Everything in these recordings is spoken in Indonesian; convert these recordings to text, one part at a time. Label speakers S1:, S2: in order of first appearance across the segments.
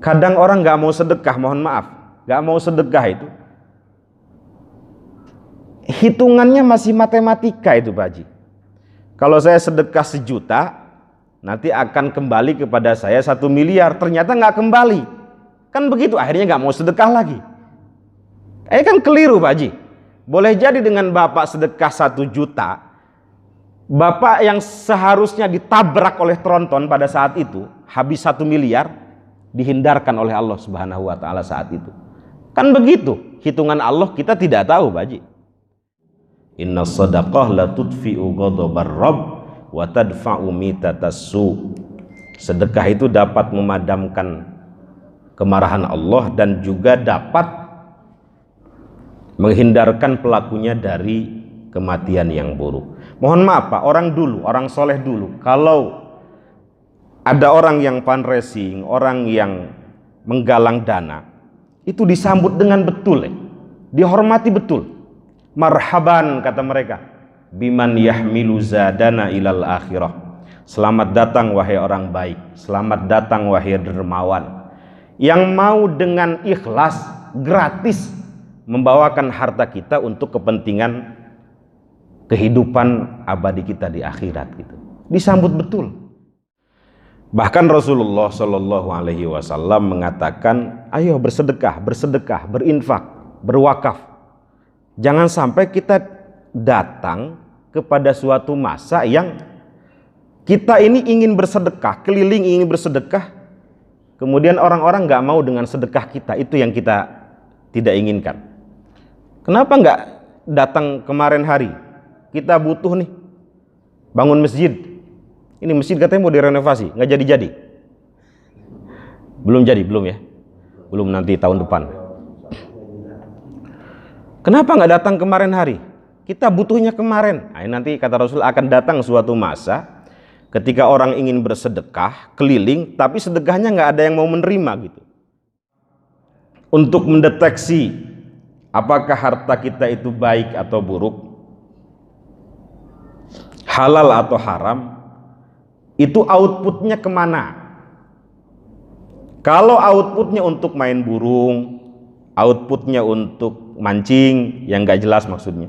S1: Kadang orang nggak mau sedekah, mohon maaf, nggak mau sedekah itu hitungannya masih matematika itu Pak Haji. Kalau saya sedekah 1 juta, nanti akan kembali kepada saya 1 miliar. Ternyata nggak kembali, kan begitu. Akhirnya nggak mau sedekah lagi. Kan keliru Pak Haji. Boleh jadi dengan Bapak sedekah 1 juta, Bapak yang seharusnya ditabrak oleh tronton pada saat itu, habis 1 miliar, dihindarkan oleh Allah Subhanahu wa Ta'ala saat itu. Kan begitu hitungan Allah, kita tidak tahu Pak Haji. Inna sadaqah la tudfi'u ghadabar rabb wa tadfa'u mitatassu. Sedekah itu dapat memadamkan kemarahan Allah dan juga dapat menghindarkan pelakunya dari kematian yang buruk. Mohon maaf Pak, orang soleh dulu, kalau ada orang yang fundraising, orang yang menggalang dana, itu disambut dengan betul, dihormati betul. Marhaban, kata mereka, biman yahmilu zadana ilal akhirah. Selamat datang wahai orang baik, selamat datang wahai dermawan, yang mau dengan ikhlas, gratis membawakan harta kita untuk kepentingan kehidupan abadi kita di akhirat gitu. Disambut betul. Bahkan Rasulullah Shallallahu Alaihi Wasallam mengatakan, ayo bersedekah, berinfak, berwakaf. Jangan sampai kita datang kepada suatu masa yang kita ini ingin bersedekah, keliling ingin bersedekah, kemudian orang-orang nggak mau dengan sedekah kita. Itu yang kita tidak inginkan. Kenapa nggak datang kemarin hari? Kita butuh nih bangun masjid. Ini masjid katanya mau direnovasi, nggak jadi-jadi. Belum jadi, belum ya? Belum, nanti tahun depan. Kenapa nggak datang kemarin hari? Kita butuhnya kemarin. Nah, nanti kata Rasul akan datang suatu masa ketika orang ingin bersedekah, keliling, tapi sedekahnya nggak ada yang mau menerima gitu. Untuk mendeteksi apakah harta kita itu baik atau buruk, halal atau haram, itu outputnya kemana? Kalau outputnya untuk main burung, outputnya untuk mancing, yang gak jelas maksudnya,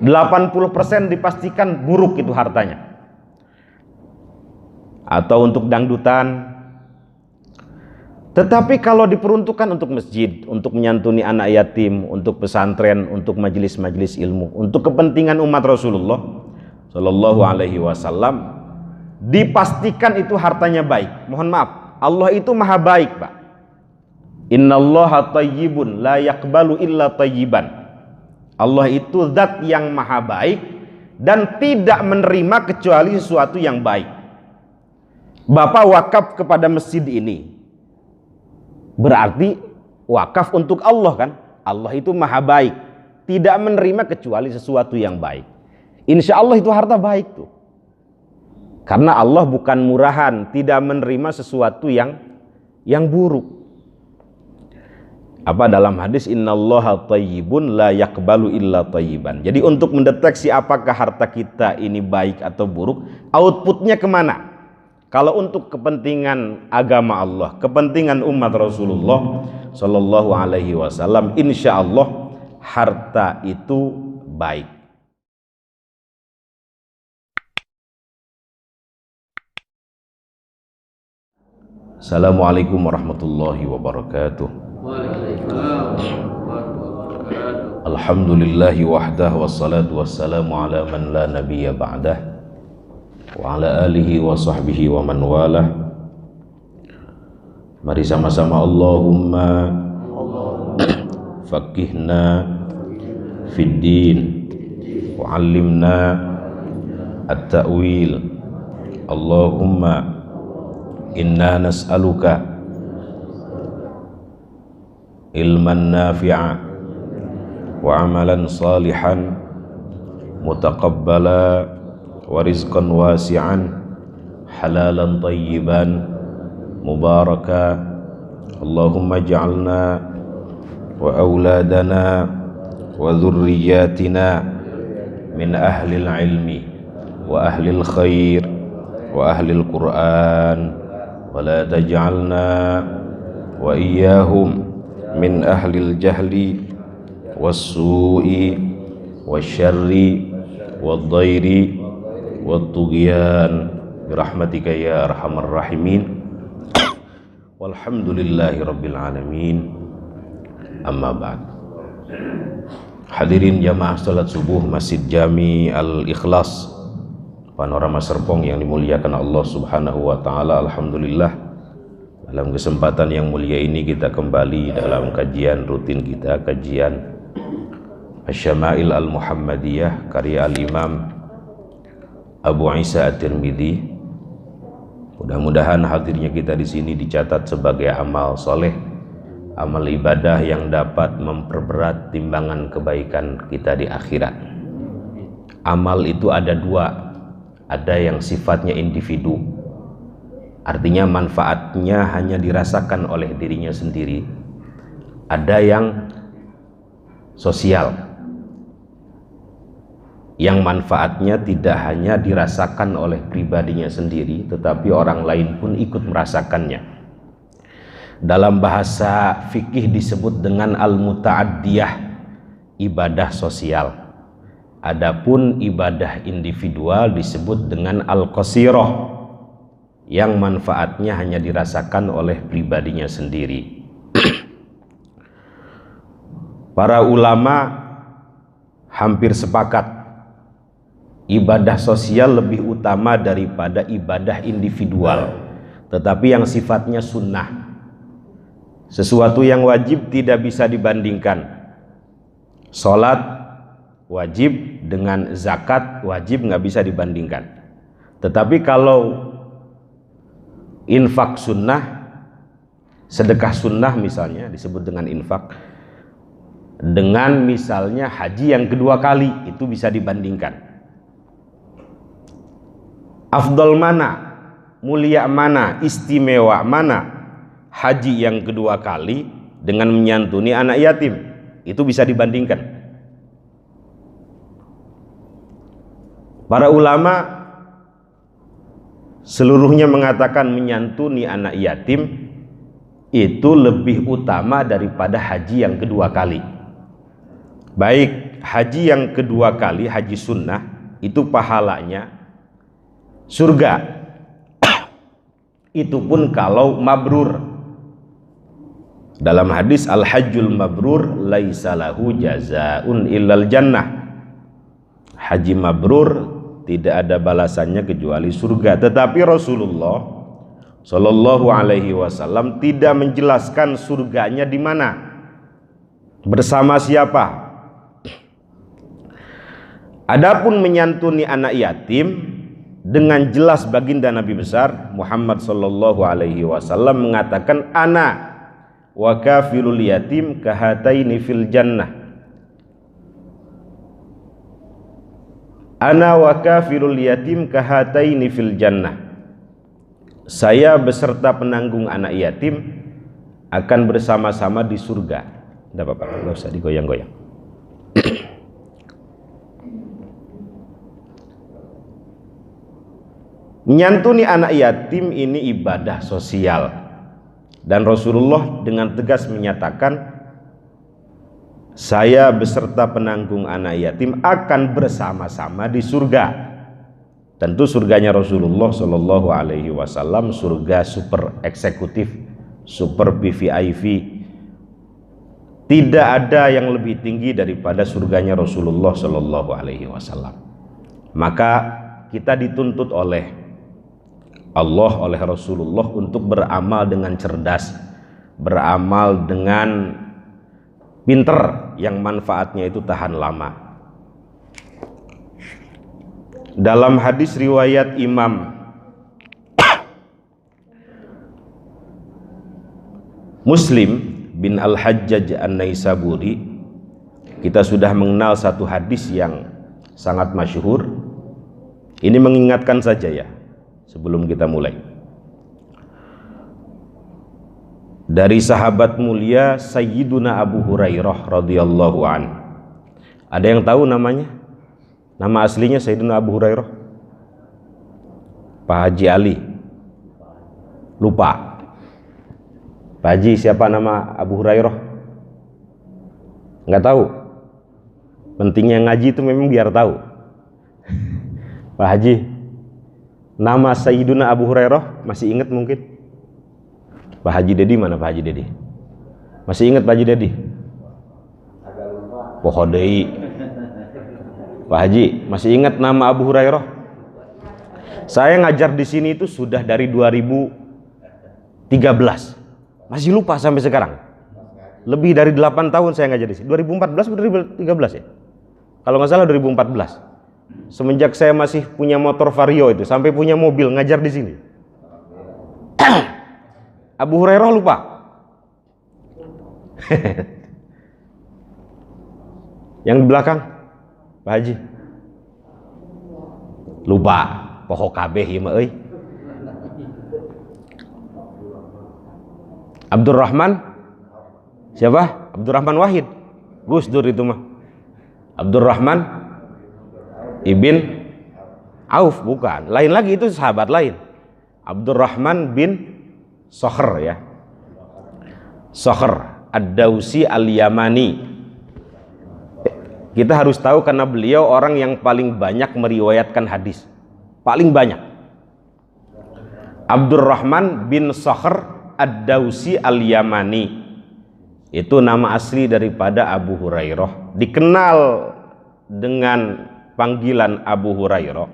S1: 80% dipastikan buruk itu hartanya. Atau untuk dangdutan. Tetapi kalau diperuntukkan untuk masjid, untuk menyantuni anak yatim, untuk pesantren, untuk majelis-majelis ilmu, untuk kepentingan umat Rasulullah Shallallahu Alaihi Wasallam, dipastikan itu hartanya baik. Mohon maaf, Allah itu maha baik Pak. Innallaha thayyibun la yaqbalu illa thayyiban. Allah itu zat yang maha baik dan tidak menerima kecuali sesuatu yang baik. Bapak wakaf kepada masjid ini, berarti wakaf untuk Allah kan? Allah itu maha baik, tidak menerima kecuali sesuatu yang baik. Insya Allah itu harta baik tuh. Karena Allah bukan murahan, tidak menerima sesuatu yang buruk. Apa dalam hadis innallaha thayyibun la yaqbalu illa thayyiban. Jadi untuk mendeteksi apakah harta kita ini baik atau buruk, outputnya kemana? Kalau untuk kepentingan agama Allah, kepentingan umat Rasulullah Shallallahu Alaihi Wasallam, insya Allah harta itu baik. Assalamualaikum warahmatullahi wabarakatuh. Alhamdulillahi wahdah wassalatu wassalamu ala man la nabiyya ba'dah wa ala alihi wa sahbihi wa man walah. Mari sama-sama Allahumma faqihna fid din wa 'allimna at-ta'wil. Allahumma inna nas'aluka ilman nafi'a wa amalan salihan mutaqabbala wa rizqan wasi'an halalan tayyiban mubaraka. Allahumma ij'alna wa auladana wa dhurriyyatina min ahlil ilmi wa ahlil khair wa ahlil Qur'an ولا تجعلنا وإياهم من أهل الجهل والسوء والشر والضير والطغيان برحمتك يا أرحم الراحمين والحمد لله رب العالمين. Amma ba'd. Hadirin jamaah salat subuh Masjid Jami Al-Ikhlas Panorama Serpong yang dimuliakan Allah Subhanahu wa taala. Alhamdulillah, dalam kesempatan yang mulia ini kita kembali dalam kajian rutin kita, kajian Asy-Syama'il Al-Muhammadiyah karya Al-Imam Abu Isa At-Tirmidzi. Mudah-mudahan hadirnya kita di sini dicatat sebagai amal soleh, amal ibadah yang dapat memperberat timbangan kebaikan kita di akhirat. Amal itu ada dua, ada yang sifatnya individu, artinya manfaatnya hanya dirasakan oleh dirinya sendiri. Ada yang sosial, yang manfaatnya tidak hanya dirasakan oleh pribadinya sendiri, tetapi orang lain pun ikut merasakannya. Dalam bahasa fikih disebut dengan al-muta'addiyah, ibadah sosial. Adapun ibadah individual disebut dengan al-qasirah, yang manfaatnya hanya dirasakan oleh pribadinya sendiri. Para ulama hampir sepakat ibadah sosial lebih utama daripada ibadah individual, tetapi yang sifatnya sunnah, sesuatu yang wajib tidak bisa dibandingkan. Sholat wajib dengan zakat wajib nggak bisa dibandingkan. Tetapi kalau infak sunnah, sedekah sunnah misalnya disebut dengan infak, dengan misalnya haji yang kedua kali, itu bisa dibandingkan. Afdal mana, mulia mana, istimewa mana haji yang kedua kali dengan menyantuni anak yatim, itu bisa dibandingkan. Para ulama seluruhnya mengatakan menyantuni anak yatim itu lebih utama daripada haji yang kedua kali. Baik haji yang kedua kali, haji sunnah, itu pahalanya surga. Itu pun kalau mabrur. Dalam hadis al-hajjul mabrur laisa lahu jazaa'un illal jannah. Haji mabrur tidak ada balasannya kecuali surga. Tetapi Rasulullah Shallallahu Alaihi Wasallam tidak menjelaskan surganya di mana, bersama siapa. Adapun menyantuni anak yatim, dengan jelas baginda Nabi besar Muhammad Sallallahu Alaihi Wasallam mengatakan, ana wa kafilul yatim kahataini fil jannah. Ana wa kafilul yatim kahataini fil jannah. Saya beserta penanggung anak yatim akan bersama-sama di surga. Tidak apa-apa, nggak usah digoyang-goyang. Menyantuni anak yatim ini ibadah sosial, dan Rasulullah dengan tegas menyatakan, saya beserta penanggung anak yatim akan bersama-sama di surga. Tentu surganya Rasulullah Shallallahu Alaihi Wasallam surga super eksekutif, super VVIP. Tidak ada yang lebih tinggi daripada surganya Rasulullah Shallallahu Alaihi Wasallam. Maka kita dituntut oleh Allah, oleh Rasulullah untuk beramal dengan cerdas, beramal dengan pinter, yang manfaatnya itu tahan lama. Dalam hadis riwayat Imam Muslim bin Al-Hajjaj An-Naisaburi, kita sudah mengenal satu hadis yang sangat masyhur. Ini mengingatkan saja ya, sebelum kita mulai. Dari sahabat mulia Sayyiduna Abu Hurairah radhiyallahu an. Ada yang tahu namanya? Nama aslinya Sayyiduna Abu Hurairah? Pak Haji Ali. Lupa. Pak Haji, siapa nama Abu Hurairah? Nggak tahu. Pentingnya ngaji itu memang biar tahu. Pak Haji, nama Sayyiduna Abu Hurairah masih ingat mungkin? Pak Haji Dedi mana Pak Haji Dedi? Masih ingat Pak Haji Dedi? Pohodei. Pak Haji, masih ingat nama Abu Hurairah? Saya ngajar di sini itu sudah dari 2013. Masih lupa sampai sekarang. Lebih dari 8 tahun saya ngajar di sini. 2014 atau 2013 ya? Kalau nggak salah 2014. Semenjak saya masih punya motor Vario itu, sampai punya mobil ngajar di sini. Abu Hurairah lupa. Yang di belakang, Pak Haji. Lupa. Poho kabeh ieu mah euy. Abdurrahman siapa? Abdurrahman Wahid. Gus Dur itu mah. Abdurrahman Ibn Auf bukan. Lain lagi, itu sahabat lain. Abdurrahman bin Sakhr ya. Sakhr Ad-Dausi Al-Yamani. Kita harus tahu karena beliau orang yang paling banyak meriwayatkan hadis. Paling banyak. Abdurrahman bin Sakhr Ad-Dausi Al-Yamani, itu nama asli daripada Abu Hurairah, dikenal dengan panggilan Abu Hurairah,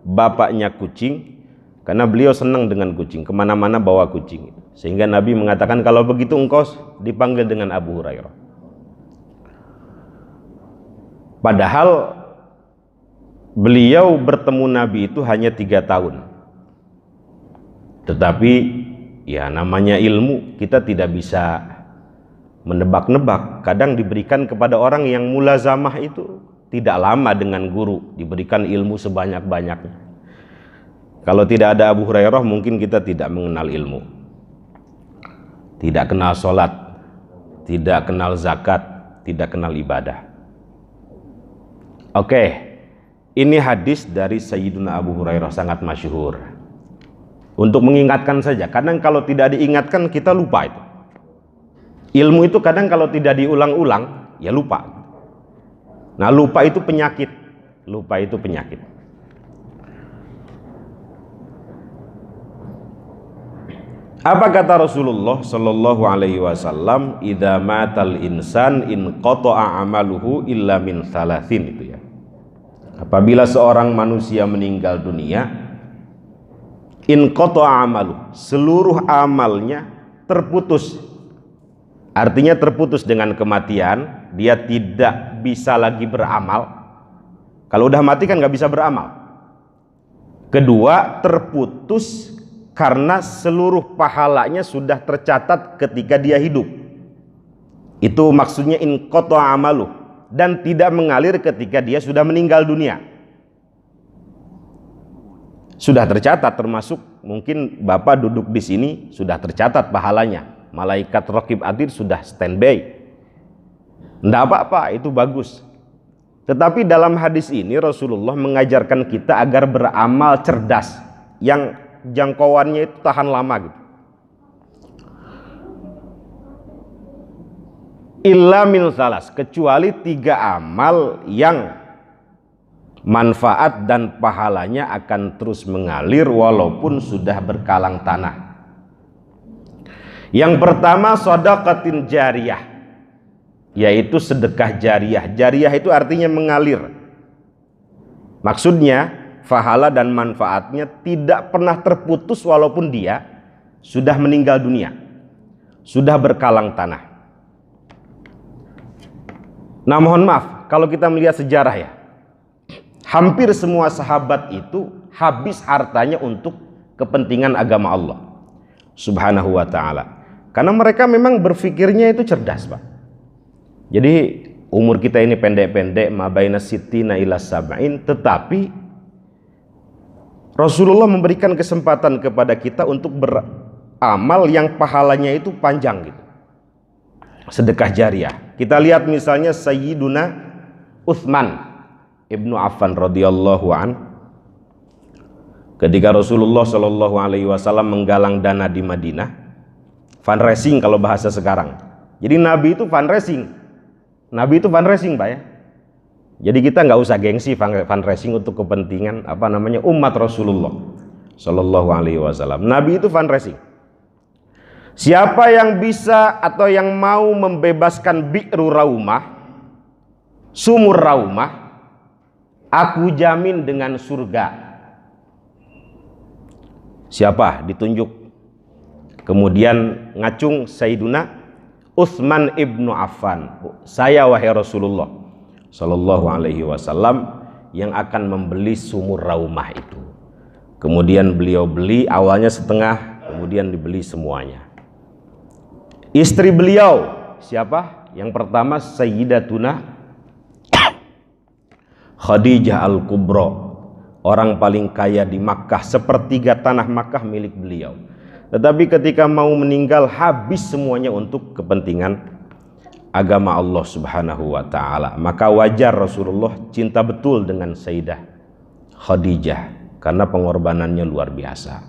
S1: bapaknya kucing, karena beliau senang dengan kucing, kemana-mana bawa kucing, sehingga Nabi mengatakan kalau begitu engkau dipanggil dengan Abu Hurairah. Padahal beliau bertemu Nabi itu hanya 3 tahun, tetapi ya namanya ilmu, kita tidak bisa menebak-nebak. Kadang diberikan kepada orang yang mulazamah itu tidak lama dengan guru, diberikan ilmu sebanyak-banyaknya. Kalau tidak ada Abu Hurairah mungkin kita tidak mengenal ilmu, tidak kenal sholat, tidak kenal zakat, tidak kenal ibadah. Oke, ini hadis dari Sayyiduna Abu Hurairah sangat masyhur. Untuk mengingatkan saja, kadang kalau tidak diingatkan kita lupa itu. Ilmu itu kadang kalau tidak diulang-ulang ya lupa. Nah, lupa itu penyakit. Lupa itu penyakit. Apa kata Rasulullah sallallahu alaihi wasallam? Idza matal insan in qata'a amaluhu illa min thalathin, itu ya. Apabila seorang manusia meninggal dunia, in qata'a amalu, seluruh amalnya terputus. Artinya terputus dengan kematian, dia tidak bisa lagi beramal. Kalau udah mati kan nggak bisa beramal. Kedua, terputus karena seluruh pahalanya sudah tercatat ketika dia hidup. Itu maksudnya in qata'a amalu, dan tidak mengalir ketika dia sudah meninggal dunia. Sudah tercatat, termasuk mungkin Bapak duduk di sini sudah tercatat pahalanya. Malaikat Raqib Atid sudah standby. Tidak apa-apa, itu bagus. Tetapi dalam hadis ini Rasulullah mengajarkan kita agar beramal cerdas, yang jangkauannya itu tahan lama gitu. Illa min salas, kecuali 3 amal yang manfaat dan pahalanya akan terus mengalir walaupun sudah berkalang tanah. Yang pertama, shadaqatin jariyah, yaitu sedekah jariyah. Jariyah itu artinya mengalir. Maksudnya pahala dan manfaatnya tidak pernah terputus walaupun dia sudah meninggal dunia, sudah berkalang tanah. Nah, mohon maaf kalau kita melihat sejarah ya, hampir semua sahabat itu habis hartanya untuk kepentingan agama Allah Subhanahu wa ta'ala. Karena mereka memang berpikirnya itu cerdas, Pak. Jadi umur kita ini pendek-pendek, mabaina sittina ila sab'in, tetapi Rasulullah memberikan kesempatan kepada kita untuk beramal yang pahalanya itu panjang gitu. Sedekah jariyah. Kita lihat misalnya Sayyiduna Utsman Ibnu Affan radhiyallahu an. Ketika Rasulullah Shallallahu Alaihi Wasallam menggalang dana di Madinah, fundraising kalau bahasa sekarang. Jadi Nabi itu fundraising, Pak ya. Jadi kita nggak usah gengsi fundraising untuk kepentingan umat Rasulullah Shallallahu Alaihi Wasallam. Nabi itu fundraising. Siapa yang bisa atau yang mau membebaskan bi'ru raumah, sumur raumah, aku jamin dengan surga. Siapa? Ditunjuk. Kemudian ngacung Sayyiduna Utsman ibnu Affan. Saya wahai Rasulullah Shallallahu Alaihi Wasallam yang akan membeli sumur raumah itu. Kemudian beliau beli awalnya setengah, kemudian dibeli semuanya. Istri beliau siapa? Yang pertama Sayyidatuna Khadijah Al-Kubra, orang paling kaya di Makkah, sepertiga tanah Makkah milik beliau. Tetapi ketika mau meninggal habis semuanya untuk kepentingan agama Allah Subhanahu wa taala. Maka wajar Rasulullah cinta betul dengan Sayyidah Khadijah karena pengorbanannya luar biasa.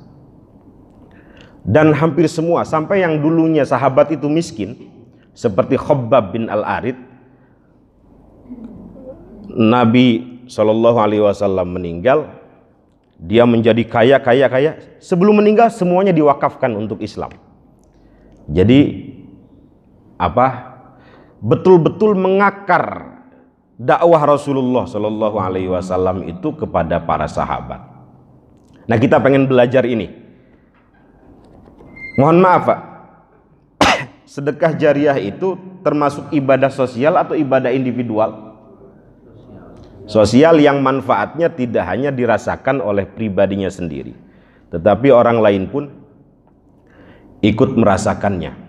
S1: Dan hampir semua, sampai yang dulunya sahabat itu miskin seperti Khabbab bin Al-Arid, Nabi Shallallahu Alaihi Wasallam meninggal, dia menjadi kaya. Sebelum meninggal semuanya diwakafkan untuk Islam. Jadi betul-betul mengakar dakwah Rasulullah Shallallahu Alaihi Wasallam itu kepada para sahabat. Nah, kita pengen belajar ini. Mohon maaf Pak, sedekah jariah itu termasuk ibadah sosial atau ibadah individual? Sosial yang manfaatnya tidak hanya dirasakan oleh pribadinya sendiri, tetapi orang lain pun ikut merasakannya.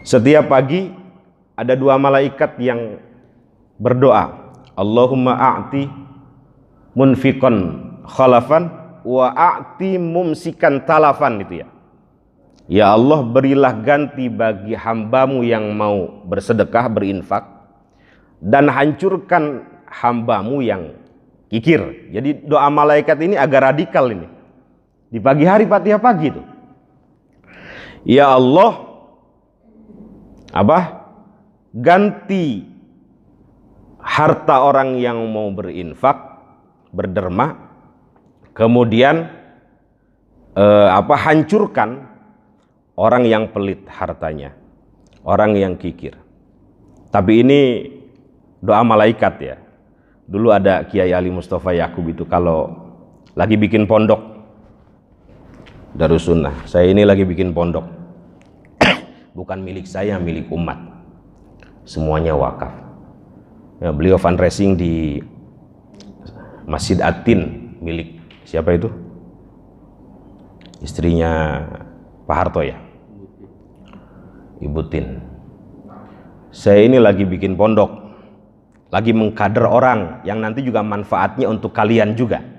S1: Setiap pagi ada dua malaikat yang berdoa, Allahumma a'ti munfiqan khalafan wa a'ti mumsikan talafan, itu ya. Ya Allah, berilah ganti bagi hambamu yang mau bersedekah, berinfak, dan hancurkan hambamu yang kikir. Jadi doa malaikat ini agak radikal ini. Di pagi hari Fatihah pagi itu. Ya Allah, ganti harta orang yang mau berinfak, berderma, kemudian hancurkan orang yang pelit hartanya, orang yang kikir. Tapi ini doa malaikat ya. Dulu ada Kiai Ali Mustafa Yakub itu kalau lagi bikin pondok Darussunnah, saya ini lagi bikin pondok, bukan milik saya, milik umat, semuanya wakaf ya. Beliau fundraising di Masjid Atin, milik siapa itu? Istrinya Pak Harto ya, Ibu Tin. Saya ini lagi bikin pondok, lagi mengkader orang yang nanti juga manfaatnya untuk kalian juga.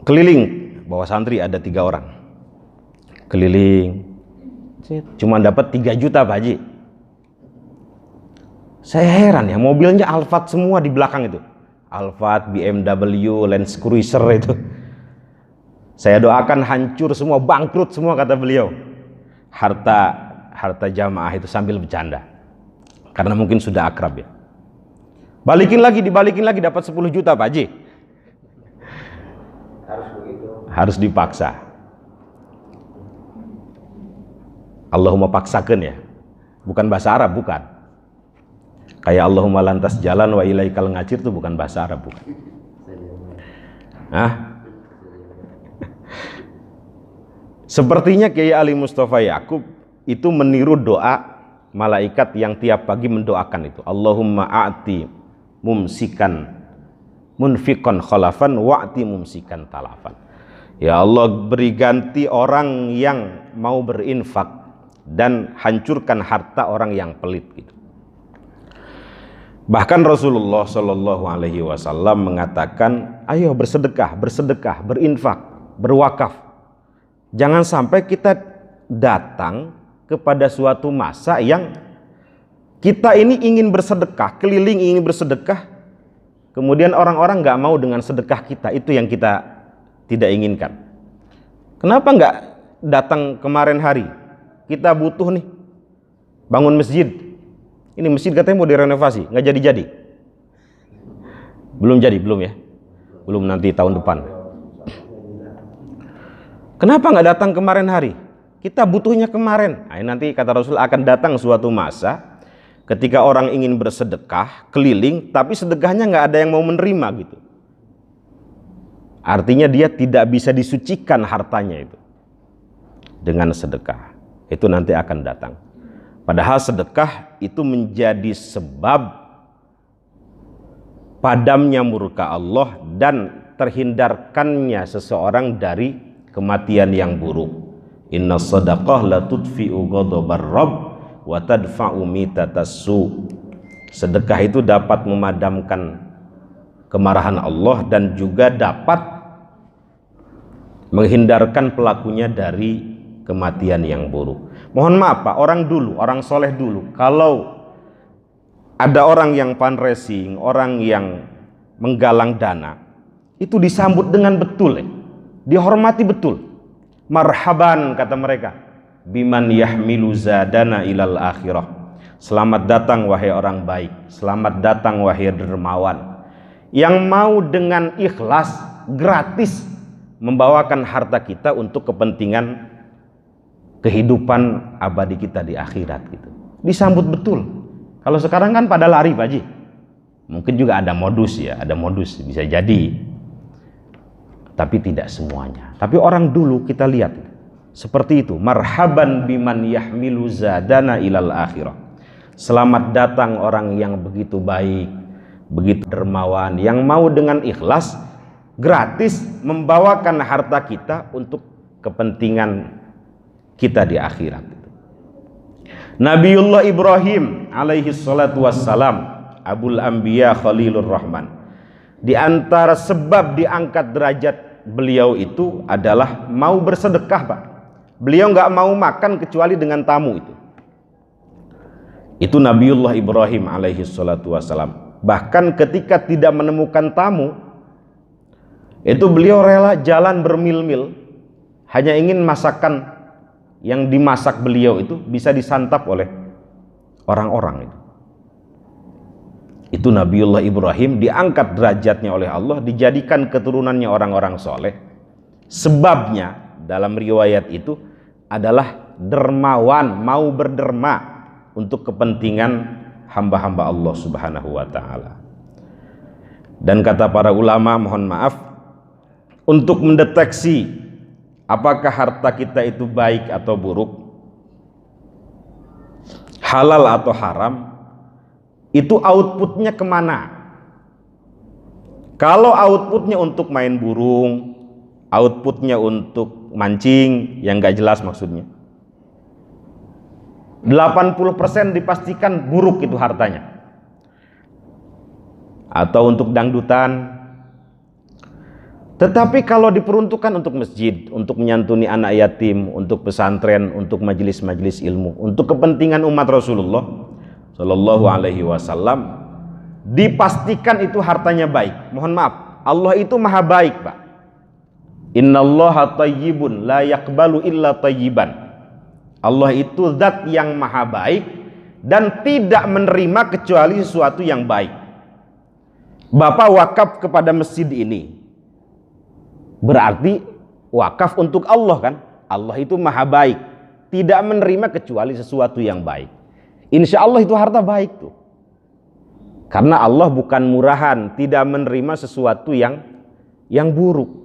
S1: Keliling, bawa santri ada 3 orang. Keliling, cuma dapat 3 juta Pak Haji. Saya heran ya, mobilnya Alphard semua di belakang itu. Alphard, BMW, Land Cruiser itu. Saya doakan hancur semua, bangkrut semua kata beliau. Harta jamaah itu, sambil bercanda. Karena mungkin sudah akrab ya. Dibalikin lagi dapat 10 juta Pak Haji. Harus begitu. Harus dipaksa. Allahumma paksakan ya. Bukan bahasa Arab, bukan. Kayak Allahumma lantas jalan wa ilaikal ngacir itu bukan bahasa Arab, bukan. Sepertinya Kiai Ali Mustafa Yakub itu meniru doa malaikat yang tiap pagi mendoakan itu. Allahumma a'ti mumsikan munfiqan khalafan wa'ti mumsikan talafan. Ya Allah, beri ganti orang yang mau berinfak dan hancurkan harta orang yang pelit gitu. Bahkan Rasulullah Shallallahu Alaihi Wasallam mengatakan, ayo bersedekah, berinfak, berwakaf. Jangan sampai kita datang kepada suatu masa yang kita ini ingin bersedekah, keliling ingin bersedekah, kemudian orang-orang nggak mau dengan sedekah kita, itu yang kita tidak inginkan. Kenapa nggak datang kemarin hari? Kita butuh nih bangun masjid. Ini masjid katanya mau direnovasi, nggak jadi-jadi. Belum jadi, belum ya? Belum, nanti tahun depan. Kenapa nggak datang kemarin hari? Kita butuhnya kemarin. Nah, nanti kata Rasul akan datang suatu masa ketika orang ingin bersedekah keliling, tapi sedekahnya nggak ada yang mau menerima gitu. Artinya dia tidak bisa disucikan hartanya itu dengan sedekah. Itu nanti akan datang. Padahal sedekah itu menjadi sebab padamnya murka Allah dan terhindarkannya seseorang dari kematian yang buruk. Inna sadaqah la tudfi'u ghadabar rabb wa tadfa'u mitatassu. Sedekah itu dapat memadamkan kemarahan Allah dan juga dapat menghindarkan pelakunya dari kematian yang buruk. Mohon maaf Pak, orang dulu, orang soleh dulu, kalau ada orang yang fundraising, orang yang menggalang dana, itu disambut dengan betul, dihormati betul. Marhaban, kata mereka, biman yahmilu zadana ilal akhirah. Selamat datang wahai orang baik, selamat datang wahai dermawan, yang mau dengan ikhlas gratis membawakan harta kita untuk kepentingan kehidupan abadi kita di akhirat gitu. Disambut betul. Kalau sekarang kan pada lari Pak Haji. Mungkin juga ada modus ya, ada modus, bisa jadi. Tapi tidak semuanya. Tapi orang dulu kita lihat seperti itu. Marhaban biman yahmilu zadana ilal akhirah. Selamat datang orang yang begitu baik, begitu dermawan, yang mau dengan ikhlas gratis membawakan harta kita untuk kepentingan kita di akhirat. Nabiullah Ibrahim alaihi salatu wassalam, Abul Anbiya Khalilur Rahman, di antara sebab diangkat derajat beliau itu adalah mau bersedekah Pak. Beliau nggak mau makan kecuali dengan tamu itu. Itu Nabiullah Ibrahim alaihi salatu wassalam. Bahkan ketika tidak menemukan tamu, itu beliau rela jalan bermil-mil hanya ingin masakan yang dimasak beliau itu bisa disantap oleh orang-orang itu. Itu Nabiullah Ibrahim diangkat derajatnya oleh Allah, dijadikan keturunannya orang-orang soleh. Sebabnya dalam riwayat itu adalah dermawan, mau berderma untuk kepentingan hamba-hamba Allah Subhanahu wa ta'ala. Dan kata para ulama, mohon maaf, untuk mendeteksi apakah harta kita itu baik atau buruk, halal atau haram, itu outputnya kemana? Kalau outputnya untuk main burung, outputnya untuk mancing, yang gak jelas maksudnya, 80% dipastikan buruk itu hartanya. Atau untuk dangdutan. Tetapi kalau diperuntukkan untuk masjid, untuk menyantuni anak yatim, untuk pesantren, untuk majelis-majelis ilmu, untuk kepentingan umat Rasulullah Shallallahu Alaihi Wasallam, dipastikan itu hartanya baik. Mohon maaf, Allah itu maha baik Pak. Innallaha tayyibun la yaqbalu illa tayyiban. Allah itu zat yang maha baik dan tidak menerima kecuali sesuatu yang baik. Bapak wakaf kepada masjid ini, berarti wakaf untuk Allah kan? Allah itu maha baik, tidak menerima kecuali sesuatu yang baik. Insya Allah itu harta baik tuh. Karena Allah bukan murahan, tidak menerima sesuatu yang buruk.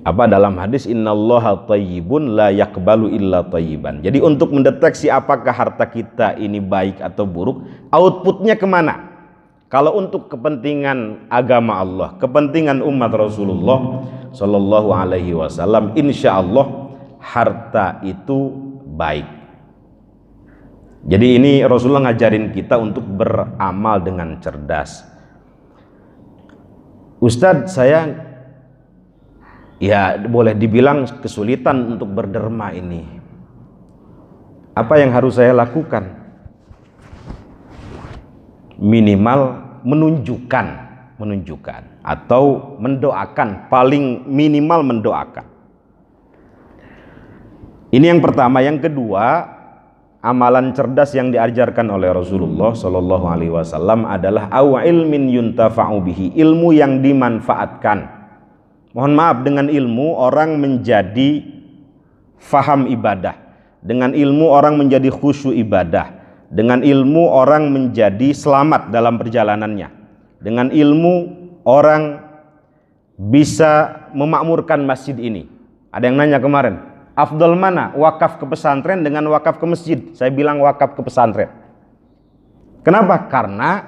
S1: Apa dalam hadis innallaha thayyibun la yaqbalu illa thayyiban. Jadi untuk mendeteksi apakah harta kita ini baik atau buruk, outputnya kemana? Kalau untuk kepentingan agama Allah, kepentingan umat Rasulullah Shallallahu Alaihi Wasallam, insya Allah harta itu baik. Jadi ini Rasulullah ngajarin kita untuk beramal dengan cerdas. Ustadz, saya ya boleh dibilang kesulitan untuk berderma ini. Apa yang harus saya lakukan? Minimal menunjukkan atau mendoakan, paling minimal mendoakan. Ini yang pertama. Yang kedua, amalan cerdas yang diajarkan oleh Rasulullah Shallallahu Alaihi Wasallam adalah au ilmin yuntafa'u bihi, ilmu yang dimanfaatkan. Mohon maaf, dengan ilmu orang menjadi faham ibadah, dengan ilmu orang menjadi khusyuk ibadah, dengan ilmu orang menjadi selamat dalam perjalanannya, dengan ilmu orang bisa memakmurkan masjid ini. Ada yang nanya kemarin, afdal mana, wakaf ke pesantren dengan wakaf ke masjid? Saya bilang wakaf ke pesantren. Kenapa? Karena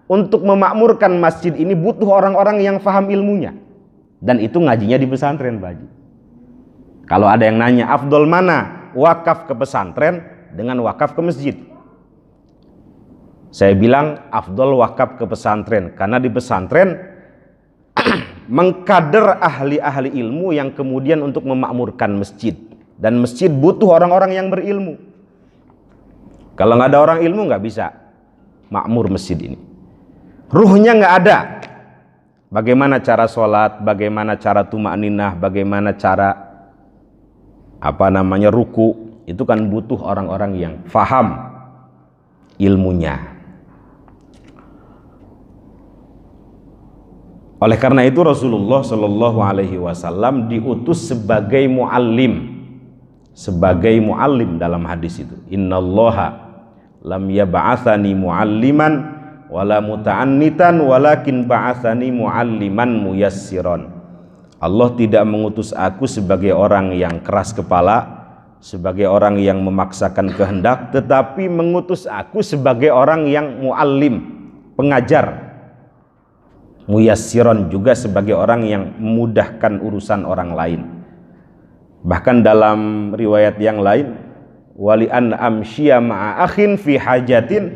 S1: untuk memakmurkan masjid ini butuh orang-orang yang faham ilmunya, dan itu ngajinya di pesantren, Pak Haji. Kalau ada yang nanya afdal mana, wakaf ke pesantren dengan wakaf ke masjid, saya bilang afdal wakaf ke pesantren, karena di pesantren mengkader ahli-ahli ilmu yang kemudian untuk memakmurkan masjid, dan masjid butuh orang-orang yang berilmu. Kalau nggak ada orang ilmu nggak bisa makmur masjid ini, ruhnya nggak ada. Bagaimana cara sholat, bagaimana cara tumakninah, bagaimana cara ruku, itu kan butuh orang-orang yang faham ilmunya. Oleh karena itu Rasulullah Shallallahu Alaihi Wasallam diutus sebagai muallim, dalam hadis itu. Innallaha lam yab'atsani mualliman wala muta'annitan walakin ba'atsani mualliman muyassiran. Allah tidak mengutus aku sebagai orang yang keras kepala, sebagai orang yang memaksakan kehendak, tetapi mengutus aku sebagai orang yang muallim, pengajar, muyassiran, juga sebagai orang yang memudahkan urusan orang lain. Bahkan dalam riwayat yang lain, wali an amsyiya ma'a akhin fi hajatin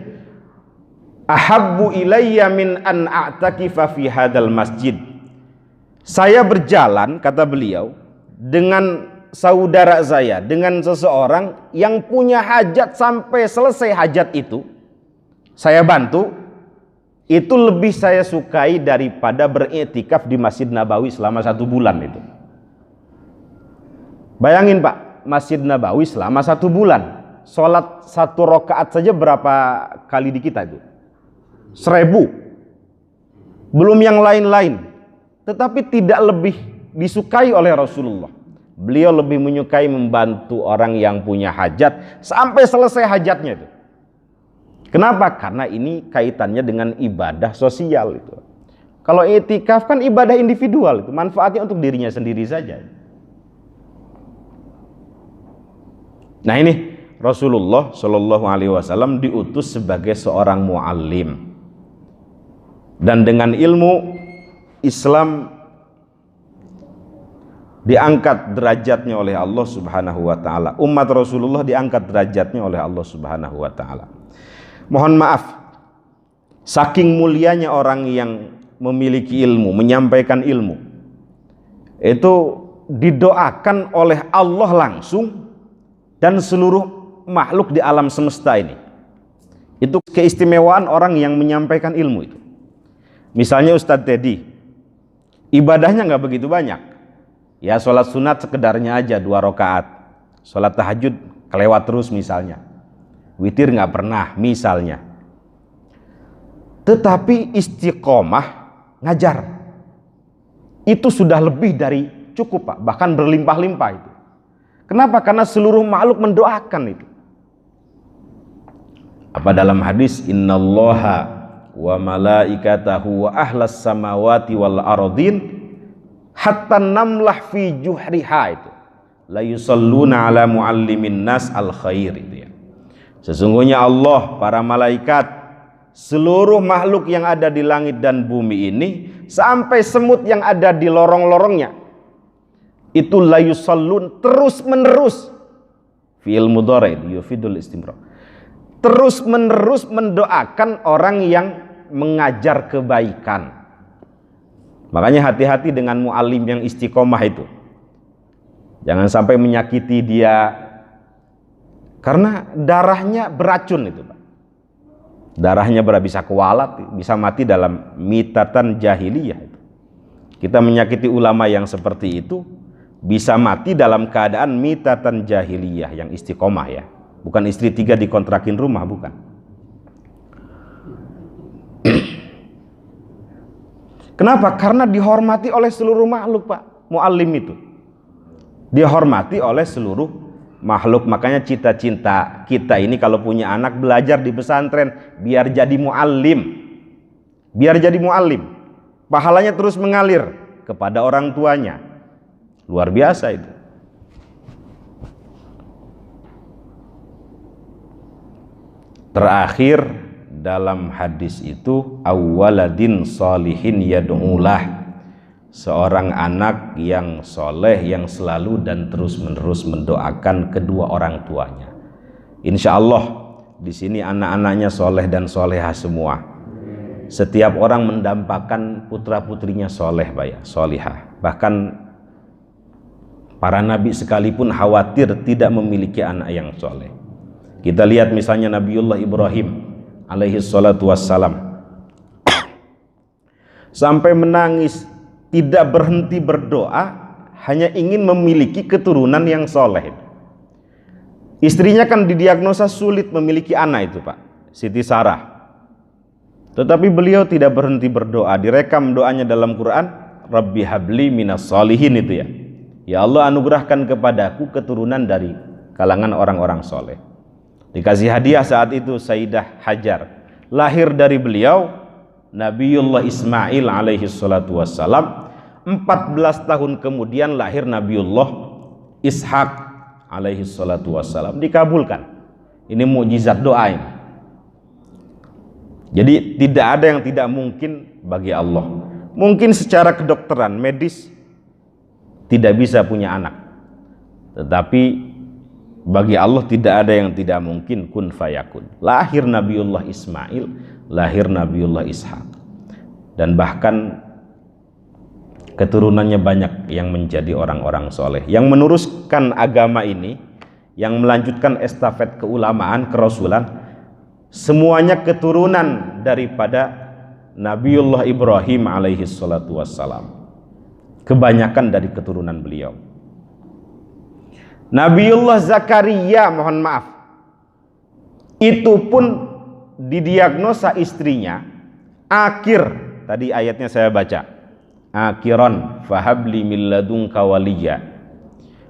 S1: ahabbu ilayya min an a'takifa fi hadal masjid. Saya berjalan, kata beliau, dengan saudara saya, dengan seseorang yang punya hajat, sampai selesai hajat itu saya bantu, itu lebih saya sukai daripada beriktikaf di Masjid Nabawi selama 1 bulan itu. Bayangin Pak, Masjid Nabawi selama 1 bulan, sholat 1 rakaat saja berapa kali di kita itu? 1000, belum yang lain-lain. Tetapi tidak lebih disukai oleh Rasulullah. Beliau lebih menyukai membantu orang yang punya hajat sampai selesai hajatnya itu. Kenapa? Karena ini kaitannya dengan ibadah sosial itu. Kalau i'tikaf kan ibadah individual, itu manfaatnya untuk dirinya sendiri saja. Nah ini Rasulullah Shallallahu Alaihi Wasallam diutus sebagai seorang muallim, dan dengan ilmu Islam diangkat derajatnya oleh Allah Subhanahu wa taala. Umat Rasulullah diangkat derajatnya oleh Allah Subhanahu wa taala. Mohon maaf, saking mulianya orang yang memiliki ilmu, menyampaikan ilmu, itu didoakan oleh Allah langsung dan seluruh makhluk di alam semesta ini. Itu keistimewaan orang yang menyampaikan ilmu itu. Misalnya Ustadz Teddy, ibadahnya nggak begitu banyak, ya sholat sunat sekedarnya aja 2 rakaat, sholat tahajud kelewat terus misalnya, witir nggak pernah misalnya, tetapi istiqomah ngajar itu sudah lebih dari cukup Pak, bahkan berlimpah-limpah itu. Kenapa? Karena seluruh makhluk mendoakan itu. Apa dalam hadis, innallaha wa malaikatahu wa ahlas samawati wal ardin hatta namlah fi juhriha, itu la yusalluna ala muallimin nas al khair, itu ya. Sesungguhnya Allah, para malaikat, seluruh makhluk yang ada di langit dan bumi ini, sampai semut yang ada di lorong-lorongnya, itu la yusallun, terus menerus, fi'il mudhari yufidul istimrar, terus menerus mendoakan orang yang mengajar kebaikan. Makanya hati-hati dengan muallim yang istiqomah itu. Jangan sampai menyakiti dia, karena darahnya beracun itu Pak. Darahnya bisa kualat, bisa mati dalam mitatan jahiliyah. Kita menyakiti ulama yang seperti itu bisa mati dalam keadaan mitatan jahiliyah yang istiqomah ya. Bukan istri 3 dikontrakin rumah, bukan. Kenapa? Karena dihormati oleh seluruh makhluk, Pak. Muallim itu dihormati oleh seluruh makhluk. Makanya cita-cita kita ini kalau punya anak belajar di pesantren biar jadi muallim. Biar jadi muallim. Pahalanya terus mengalir kepada orang tuanya. Luar biasa itu. Terakhir dalam hadis itu awwaladin sholihin yad'ulah, seorang anak yang soleh yang selalu dan terus menerus mendoakan kedua orang tuanya. Insya Allah di sini anak-anaknya soleh dan solehah semua. Setiap orang mendampakkan putra putrinya soleh, solihah. Bahkan para nabi sekalipun khawatir tidak memiliki anak yang soleh. Kita lihat misalnya Nabiullah Ibrahim alaihi salatu wassalam sampai menangis, tidak berhenti berdoa, hanya ingin memiliki keturunan yang soleh. Istrinya kan didiagnosa sulit memiliki anak itu, Pak, Siti Sarah. Tetapi beliau tidak berhenti berdoa. Direkam doanya dalam Quran, Rabbi habli minas sholihin itu ya. Ya Allah, anugerahkan kepadaku keturunan dari kalangan orang-orang soleh. Dikasih hadiah saat itu Sayyidah Hajar. Lahir dari beliau Nabiullah Ismail alaihi salatu wassalam. 14 tahun kemudian lahir Nabiullah Ishak alaihi salatu wassalam. Dikabulkan. Ini mukjizat doa ini. Jadi tidak ada yang tidak mungkin bagi Allah. Mungkin secara kedokteran medis tidak bisa punya anak, tetapi bagi Allah tidak ada yang tidak mungkin, kun fayakun. Lahir Nabiullah Ismail, lahir Nabiullah Ishak, dan bahkan keturunannya banyak yang menjadi orang-orang soleh, yang meneruskan agama ini, yang melanjutkan estafet keulamaan, kerasulan, semuanya keturunan daripada Nabiullah Ibrahim alaihi salatu wassalam. Kebanyakan dari keturunan beliau. Nabiullah Zakaria, mohon maaf, itu pun didiagnosa istrinya akhir, tadi ayatnya saya baca, akhiron fahabli min ladunka waliya.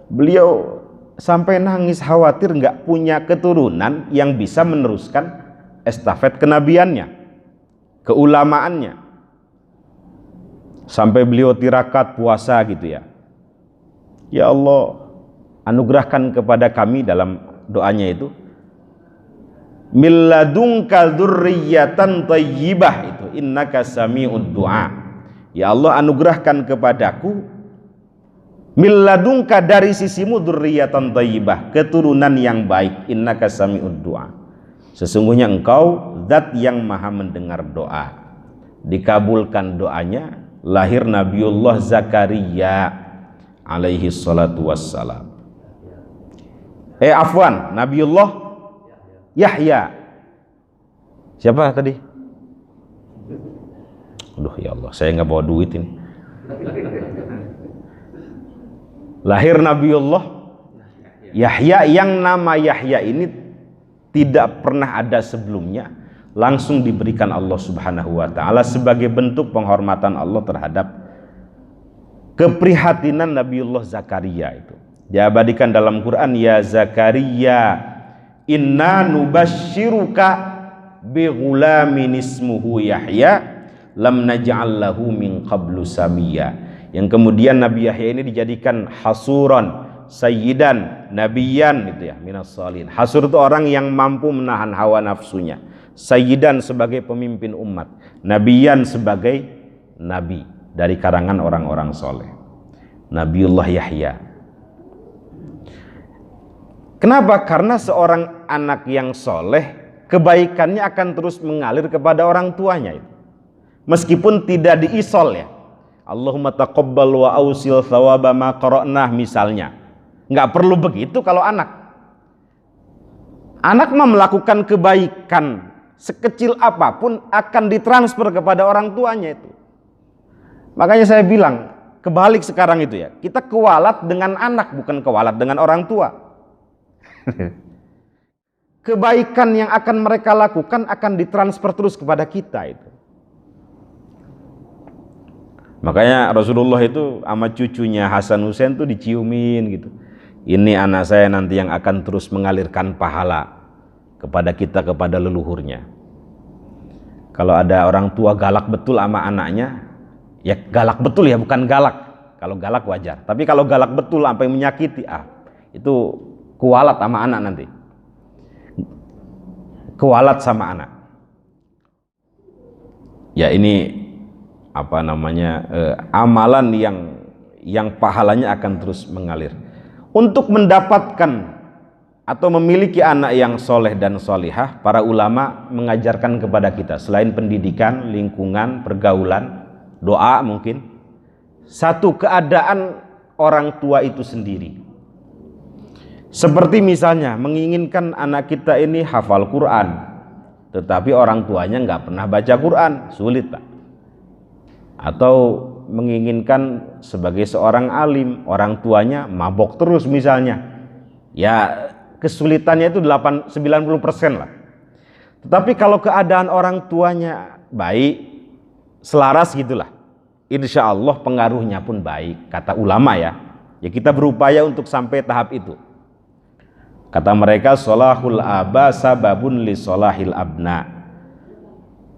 S1: Beliau sampai nangis khawatir nggak punya keturunan yang bisa meneruskan estafet kenabiannya, keulamaannya, sampai beliau tirakat puasa gitu ya. Ya Allah, anugerahkan kepada kami, dalam doanya itu, milladunka dzurriyyatan thayyibah, itu innaka sami'ud du'a. Ya Allah, anugerahkan kepadaku milladunka, dari sisimu, dzurriyyatan thayyibah, keturunan yang baik, innaka sami'ud du'a, sesungguhnya engkau zat yang maha mendengar doa. Dikabulkan doanya, lahir Nabiullah Zakaria alaihi salatu wassalam. Nabiullah Yahya. Siapa tadi? Aduh ya Allah, saya nggak bawa duit ini. Lahir Nabiullah Yahya, yang nama Yahya ini tidak pernah ada sebelumnya, langsung diberikan Allah Subhanahu wa ta'ala sebagai bentuk penghormatan Allah terhadap keprihatinan Nabiullah Zakaria itu. Diabadikan dalam Quran, ya Zakaria inna nubashiruka bi ghulamin ismuhu Yahya lam naj'al lahu min qablu samiyya. Yang kemudian Nabi Yahya ini dijadikan hasuran, sayyidan, nabiyan itu ya, minas salihin. Hasur itu orang yang mampu menahan hawa nafsunya. Sayyidan sebagai pemimpin umat, nabiyan sebagai nabi dari karangan orang-orang soleh. Nabiullah Yahya. Kenapa? Karena seorang anak yang soleh, kebaikannya akan terus mengalir kepada orang tuanya itu. Meskipun tidak diisol ya. Allahumma taqabbal wa ausil thawaba ma qara'nah misalnya. Nggak perlu begitu kalau anak. Anak mah melakukan kebaikan sekecil apapun akan ditransfer kepada orang tuanya itu. Makanya saya bilang, kebalik sekarang itu ya. Kita kewalat dengan anak, bukan kewalat dengan orang tua. Kebaikan yang akan mereka lakukan akan ditransfer terus kepada kita itu. Makanya Rasulullah itu sama cucunya Hasan Husain tuh diciumin gitu. Ini anak saya nanti yang akan terus mengalirkan pahala kepada kita, kepada leluhurnya. Kalau ada orang tua galak betul sama anaknya, ya galak betul ya, bukan galak. Kalau galak wajar. Tapi kalau galak betul sampai menyakiti, itu kualat sama anak nanti. Kualat sama anak. Ya ini apa namanya, amalan yang pahalanya akan terus mengalir. Untuk mendapatkan atau memiliki anak yang soleh dan solihah, para ulama mengajarkan kepada kita selain pendidikan, lingkungan, pergaulan, doa mungkin, satu keadaan orang tua itu sendiri. Seperti misalnya menginginkan anak kita ini hafal Quran, tetapi orang tuanya nggak pernah baca Quran, sulit Pak. Atau menginginkan sebagai seorang alim, orang tuanya mabok terus misalnya, ya kesulitannya itu 90% lah. Tetapi kalau keadaan orang tuanya baik, selaras gitulah, insya Allah pengaruhnya pun baik. Kata ulama ya kita berupaya untuk sampai tahap itu. Kata mereka, solahul aba sababun li solahil abna.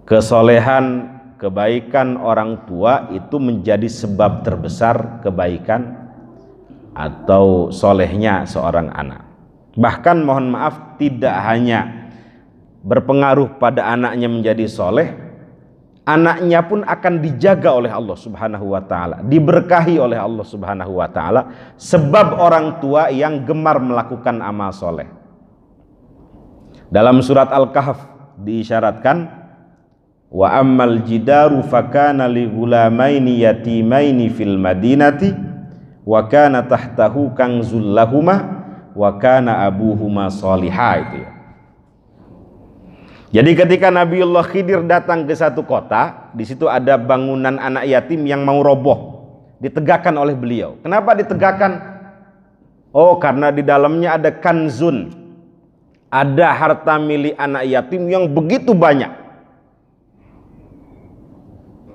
S1: Kesolehan, kebaikan orang tua itu menjadi sebab terbesar kebaikan atau solehnya seorang anak. Bahkan mohon maaf, tidak hanya berpengaruh pada anaknya menjadi soleh, anaknya pun akan dijaga oleh Allah Subhanahu wa ta'ala, diberkahi oleh Allah Subhanahu wa ta'ala, sebab orang tua yang gemar melakukan amal soleh. Dalam surat Al-Kahf diisyaratkan, wa ammal jidaru fakana li ghulamaini yatimaini fil madinati wa kana tahtahu kanzul lahuma wa kana abuhuma sholihah, itu ya. Jadi ketika Nabiullah Khidir datang ke satu kota, di situ ada bangunan anak yatim yang mau roboh, ditegakkan oleh beliau. Kenapa ditegakkan? Oh, karena di dalamnya ada kanzun, ada harta milik anak yatim yang begitu banyak.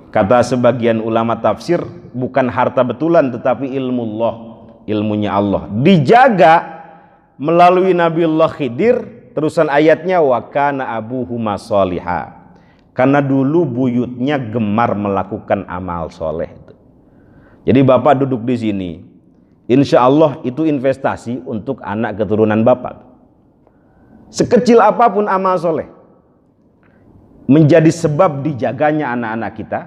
S1: Kata sebagian ulama tafsir, bukan harta betulan tetapi ilmullah, ilmunya Allah, dijaga melalui Nabiullah Khidir. Terusan ayatnya, wa kana abuhuma sholihah, karena dulu buyutnya gemar melakukan amal soleh. Jadi bapak duduk di sini, insya Allah itu investasi untuk anak keturunan bapak. Sekecil apapun amal soleh menjadi sebab dijaganya anak-anak kita,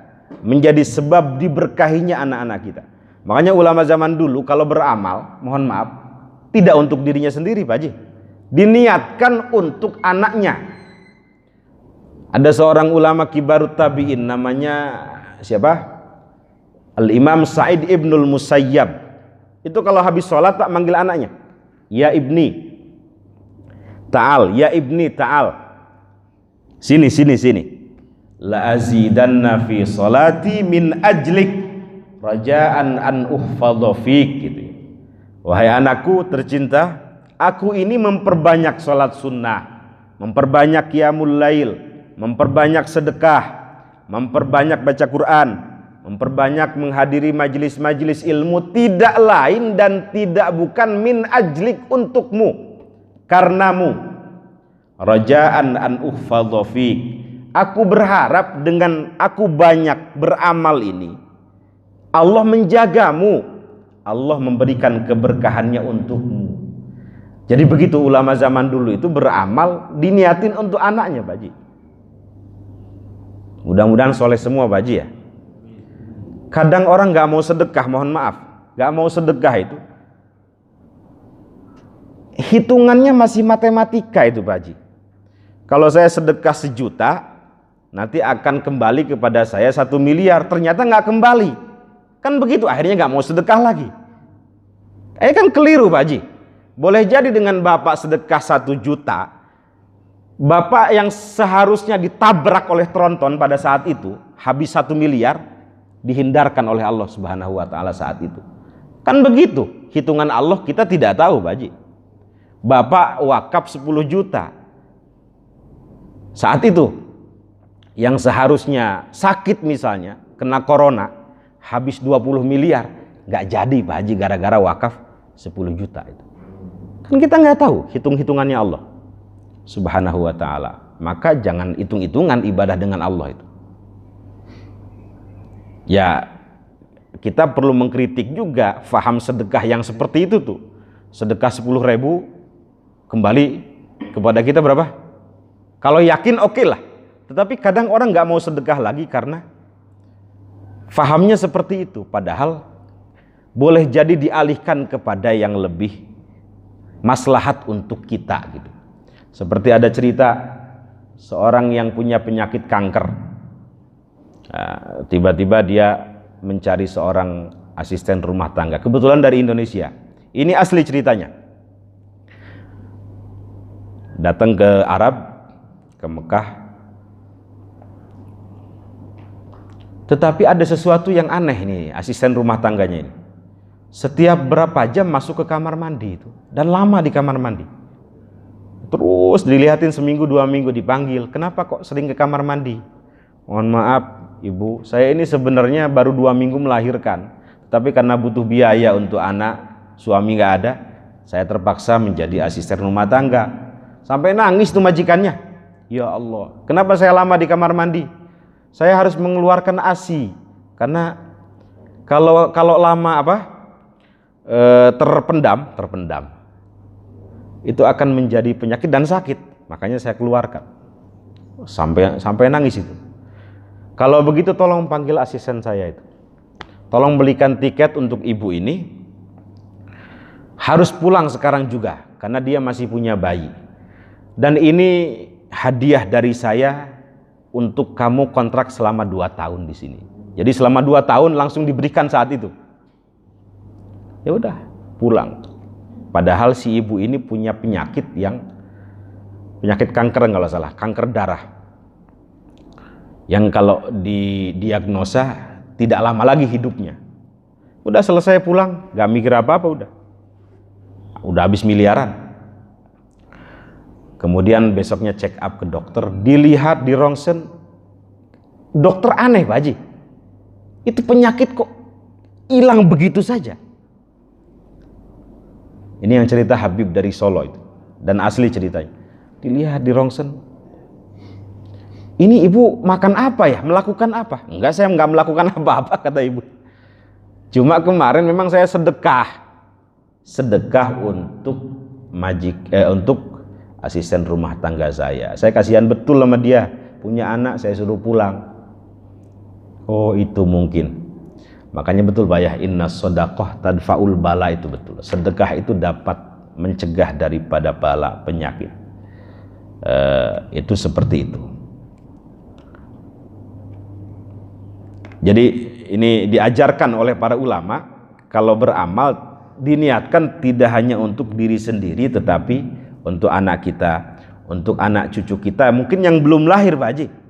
S1: menjadi sebab diberkahinya anak-anak kita. Makanya ulama zaman dulu kalau beramal, mohon maaf, tidak untuk dirinya sendiri Pak Haji, diniatkan untuk anaknya. Ada seorang ulama kibarut tabi'in namanya siapa? Al-Imam Sa'id Ibnul Musayyab. Itu kalau habis sholat tak manggil anaknya, ya ibni ta'al, ya ibni ta'al, sini sini sini, la azidanna fi salati min ajlik rajaan an uhfadha fik, gitu. Wahai anakku tercinta, aku ini memperbanyak sholat sunnah, memperbanyak qiyamul lail, memperbanyak sedekah, memperbanyak baca Quran, memperbanyak menghadiri majelis-majelis ilmu, tidak lain dan tidak bukan min ajlik, untukmu, karenamu, rajaan an uhfadha fik, aku berharap dengan aku banyak beramal ini Allah menjagamu, Allah memberikan keberkahannya untukmu. Jadi begitu ulama zaman dulu itu beramal diniatin untuk anaknya Pak Haji. Mudah-mudahan soleh semua Pak Haji ya. Kadang orang gak mau sedekah, mohon maaf, gak mau sedekah itu hitungannya masih matematika itu Pak Haji. Kalau saya sedekah 1 juta, nanti akan kembali kepada saya 1 miliar, ternyata gak kembali. Kan begitu, akhirnya gak mau sedekah lagi. Kan keliru Pak Haji. Boleh jadi dengan bapak sedekah 1 juta, Bapak yang seharusnya ditabrak oleh tronton pada saat itu, habis 1 miliar, dihindarkan oleh Allah Subhanahu wa Ta'ala saat itu. Kan begitu hitungan Allah, kita tidak tahu, Pak Haji. Bapak wakaf 10 juta saat itu, yang seharusnya sakit misalnya kena corona, habis 20 miliar, nggak jadi Pak Haji gara-gara wakaf 10 juta itu. Kan kita nggak tahu hitung-hitungannya Allah Subhanahu wa Ta'ala. Maka jangan hitung-hitungan ibadah dengan Allah itu. Ya, kita perlu mengkritik juga faham sedekah yang seperti itu tuh. Sedekah 10.000 kembali kepada kita berapa? Kalau yakin oke lah. Tetapi kadang orang nggak mau sedekah lagi karena fahamnya seperti itu. Padahal boleh jadi dialihkan kepada yang lebih maslahat untuk kita gitu. Seperti ada cerita seorang yang punya penyakit kanker. Tiba-tiba dia mencari seorang asisten rumah tangga, kebetulan dari Indonesia. Ini asli ceritanya. Datang ke Arab, ke Mekah. Tetapi ada sesuatu yang aneh nih asisten rumah tangganya ini. Setiap berapa jam masuk ke kamar mandi itu, dan lama di kamar mandi. Terus dilihatin seminggu 2 minggu, dipanggil, kenapa kok sering ke kamar mandi? Mohon maaf ibu, saya ini sebenarnya baru 2 minggu melahirkan, tapi karena butuh biaya untuk anak, suami nggak ada, saya terpaksa menjadi asisten rumah tangga. Sampai nangis tuh majikannya. Ya Allah, kenapa saya lama di kamar mandi? Saya harus mengeluarkan ASI karena kalau lama terpendam itu akan menjadi penyakit dan sakit, makanya saya keluarkan. Sampai nangis itu. Kalau begitu tolong panggil asisten saya itu, tolong belikan tiket untuk ibu ini, harus pulang sekarang juga karena dia masih punya bayi, dan ini hadiah dari saya untuk kamu kontrak selama 2 tahun di sini. Jadi selama 2 tahun langsung diberikan saat itu. Ya udah, pulang. Padahal si ibu ini punya penyakit kanker kalau salah, kanker darah. Yang kalau didiagnosa tidak lama lagi hidupnya. Udah selesai pulang, gak mikir apa-apa udah habis miliaran. Kemudian besoknya check up ke dokter, dilihat di rongsen, dokter aneh Pak Haji. Itu penyakit kok hilang begitu saja. Ini yang cerita Habib dari Solo itu, dan asli ceritanya. Dilihat di rongsen, ini ibu makan apa ya? Melakukan apa? Enggak, saya enggak melakukan apa-apa kata ibu. Cuma kemarin memang saya sedekah untuk untuk asisten rumah tangga saya. Saya kasihan betul sama dia, punya anak saya suruh pulang. Oh itu mungkin. Makanya betul Pak ya, inna sodaqoh tadfaul bala, itu betul. Sedekah itu dapat mencegah daripada bala, penyakit. Itu seperti itu. Jadi ini diajarkan oleh para ulama, kalau beramal diniatkan tidak hanya untuk diri sendiri, tetapi untuk anak kita, untuk anak cucu kita, mungkin yang belum lahir Pak Haji.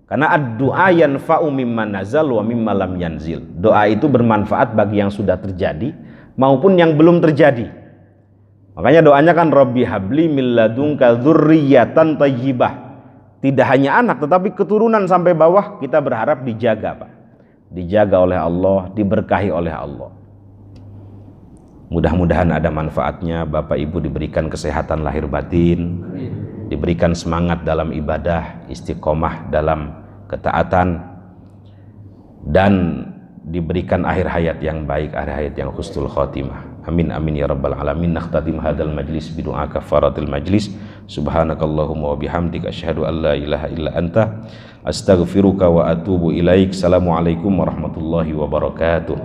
S1: Karena ad-du'a yanfa'u mimman nazal wa mimma lam yanzil. Doa itu bermanfaat bagi yang sudah terjadi maupun yang belum terjadi. Makanya doanya kan Rabbi habli min ladunka dzurriyyatan thayyibah. Tidak hanya anak tetapi keturunan sampai bawah kita berharap dijaga, Pak. Dijaga oleh Allah, diberkahi oleh Allah. Mudah-mudahan ada manfaatnya. Bapak Ibu diberikan kesehatan lahir batin, diberikan semangat dalam ibadah, istiqomah dalam ketaatan, dan diberikan akhir hayat yang baik, akhir hayat yang husnul khotimah. Amin amin ya rabbal alamin. Nakhtatim hadzal majlis bi du'a kafaratil majlis. Subhanakallahumma wa bihamdika asyhadu an la ilaha illa anta astaghfiruka wa atubu ilaik. Assalamualaikum warahmatullahi wabarakatuh.